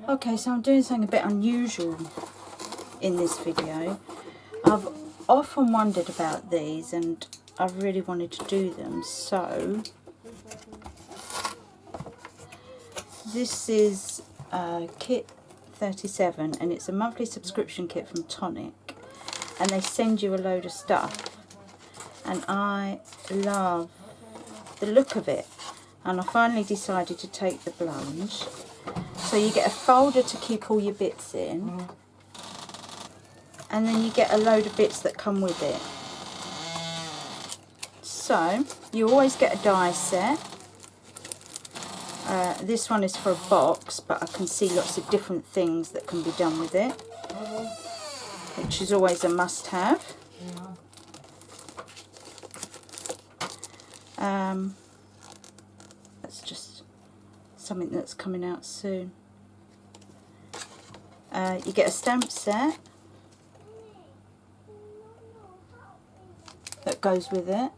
Okay, so I'm doing something a bit unusual in this video. I've often wondered about these and I've really wanted to do them, so this is kit 37 and it's a monthly subscription kit from Tonic, and they send you a load of stuff and I love the look of it, and I finally decided to take the plunge. So you get a folder to keep all your bits in, and then you get a load of bits that come with it. So you always get a die set. This one is for a box, but I can see lots of different things that can be done with it, which is always a must-have. That's just something that's coming out soon. You get a stamp set that goes with it.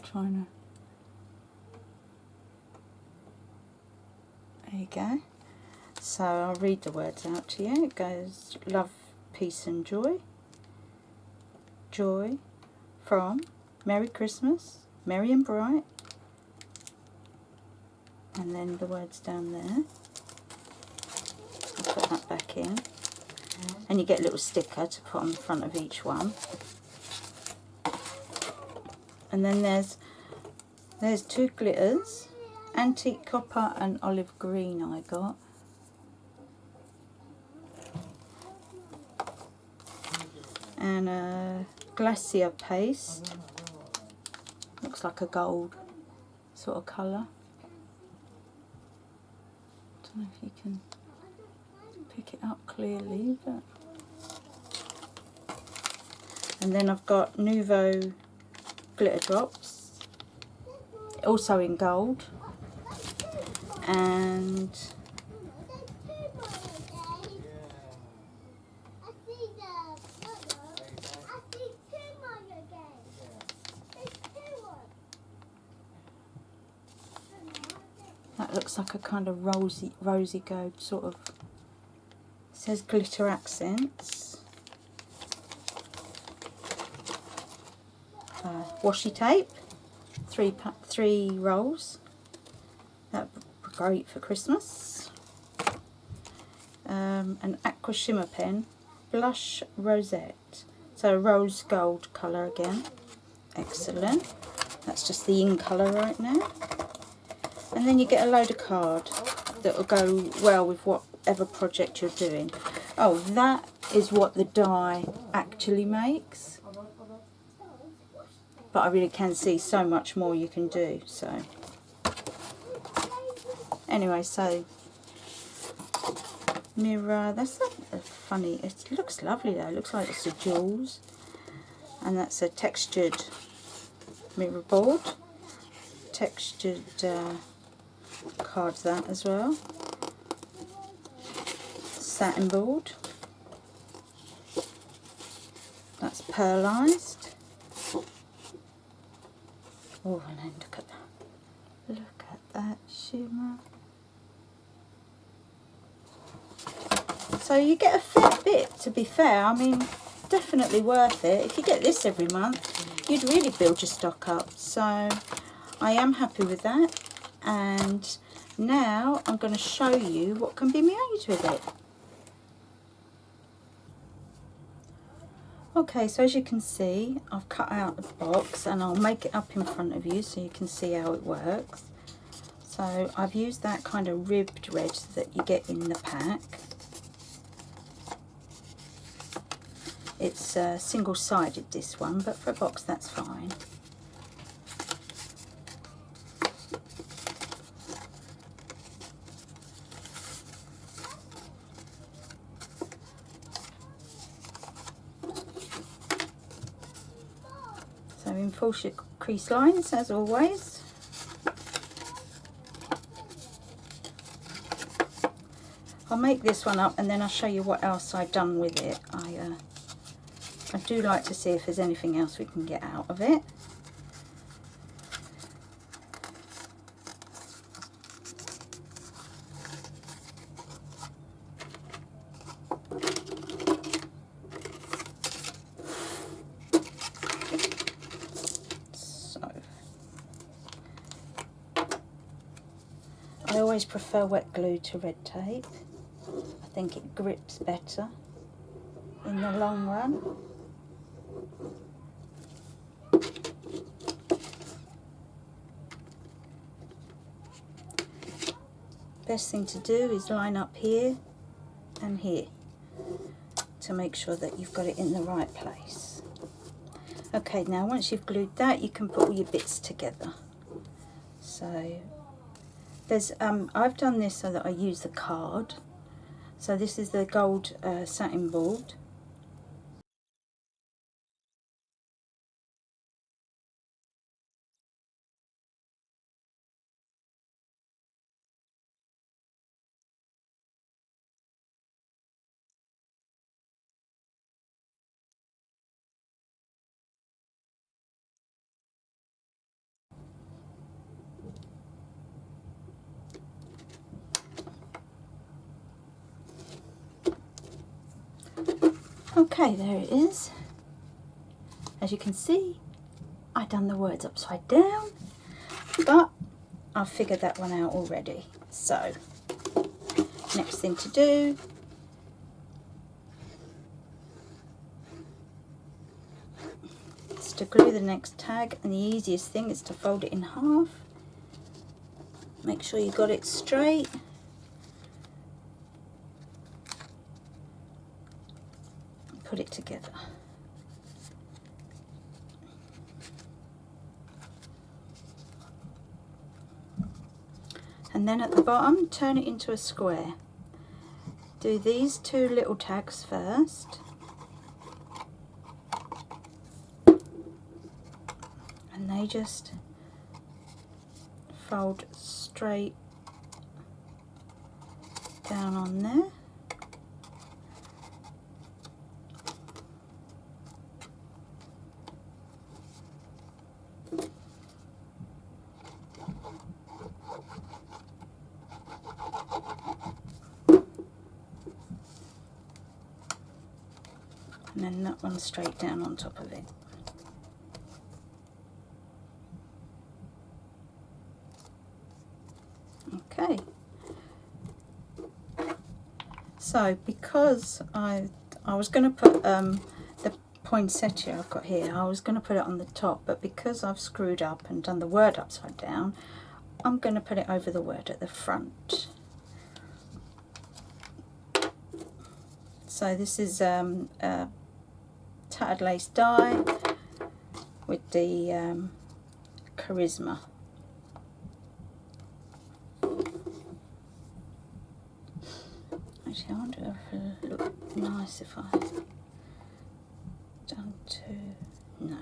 Trying to. There you go. So I'll read the words out to you. It goes: love, peace and joy. Joy from Merry Christmas, merry and bright. And then the words down there. I'll put that back in. And you get a little sticker to put on the front of each one. And then there's two glitters, antique copper and olive green I got. And a glacier paste, looks like a gold sort of colour. Don't know if you can pick it up clearly, but. And then I've got Nouveau glitter drops, also in gold, and that looks like a kind of rosy gold sort of. It says glitter accents. Washi tape, three rolls. That'd be great for Christmas. An aqua shimmer pen, blush rosette. So rose gold colour again. Excellent. That's just the in colour right now. And then you get a load of card that will go well with whatever project you're doing. Oh, that is what the die actually makes. But I really can see so much more you can do. So anyway, so mirror, that's a funny, it looks lovely though, it looks like it's a jewels. And that's a textured mirror board, textured card that as well, satin board, that's pearlised. Oh, and then look at that shimmer. So you get a fair bit, to be fair. I mean, definitely worth it. If you get this every month, you'd really build your stock up. So I am happy with that. And now I'm going to show you what can be made with it. Okay, so as you can see, I've cut out the box and I'll make it up in front of you so you can see how it works. So I've used that kind of ribbed red that you get in the pack. It's single-sided, this one, but for a box that's fine. So enforce your crease lines as always. I'll make this one up and then I'll show you what else I've done with it. I do like to see if there's anything else we can get out of it. always prefer wet glue to red tape. I think it grips better in the long run. Best thing to do is line up here and here to make sure that you've got it in the right place. Okay, now once you've glued that, you can put all your bits together. So there's I've done this so that I use the card. So this is the gold satin board. Okay, there it is. As you can see, I've done the words upside down, but I've figured that one out already. So, next thing to do is to glue the next tag, and the easiest thing is to fold it in half. Make sure you got it straight. Put it together. And then at the bottom, turn it into a square. Do these two little tags first. And they just fold straight down on there. And then that one straight down on top of it. Okay. So because I was going to put the poinsettia I've got here, I was going to put it on the top, but because I've screwed up and done the word upside down, I'm going to put it over the word at the front. So this is tattered lace dye with the charisma. Actually, I wonder if it would look nice if I done two. No.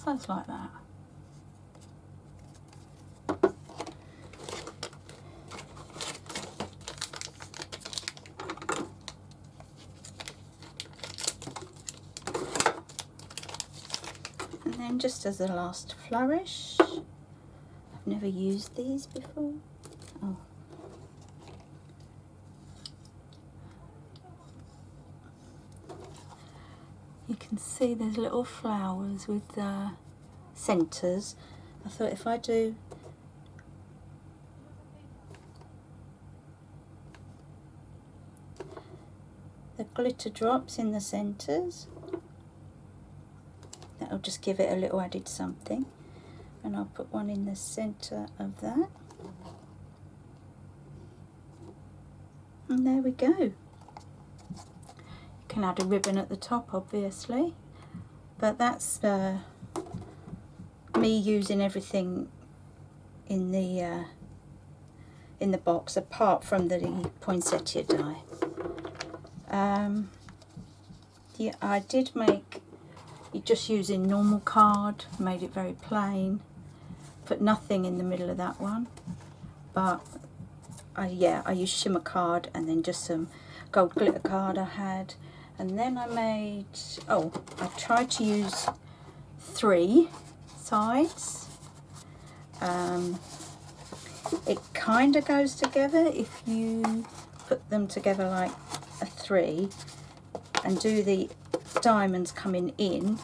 So it's like that. And then just as a last flourish, I've never used these before. Oh. can see there's little flowers with centres. I thought if I do the glitter drops in the centres, that'll just give it a little added something. And I'll put one in the centre of that. And there we go. You can add a ribbon at the top, obviously, but that's me using everything in the box apart from the poinsettia die. Yeah, I did make it just using normal card, made it very plain, put nothing in the middle of that one, but I used shimmer card and then just some gold glitter card I had, and then I made, I tried to use 3 sides. It kind of goes together if you put them together like a 3 and do the diamonds coming in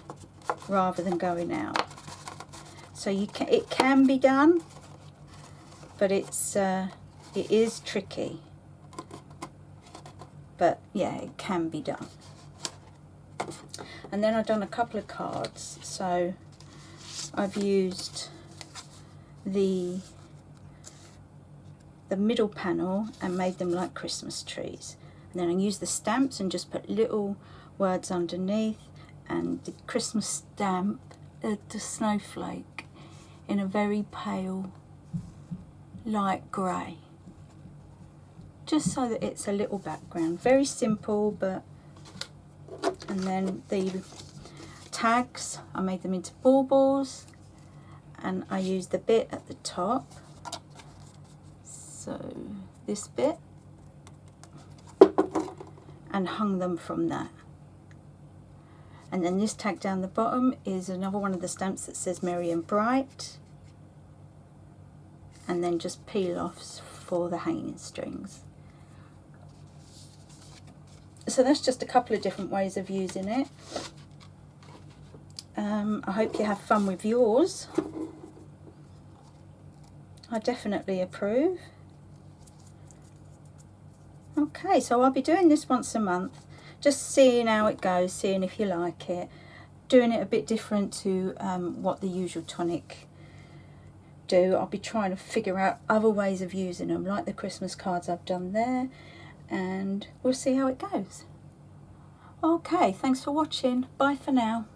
rather than going out. So it can be done, but it is tricky. But yeah, it can be done. And then I've done a couple of cards. So I've used the middle panel and made them like Christmas trees. And then I used the stamps and just put little words underneath, and the Christmas stamp, the snowflake, in a very pale light grey, just so that it's a little background. Very simple, but, and then the tags, I made them into baubles, and I used the bit at the top, so this bit, and hung them from that. And then this tag down the bottom is another one of the stamps that says Merry and Bright, and then just peel offs for the hanging strings. So that's just a couple of different ways of using it. I hope you have fun with yours. I definitely approve. Okay, so I'll be doing this once a month, just seeing how it goes, seeing if you like it, doing it a bit different to what the usual Tonic do. I'll be trying to figure out other ways of using them, like the Christmas cards I've done there, and we'll see how it goes. Okay, thanks for watching. Bye for now.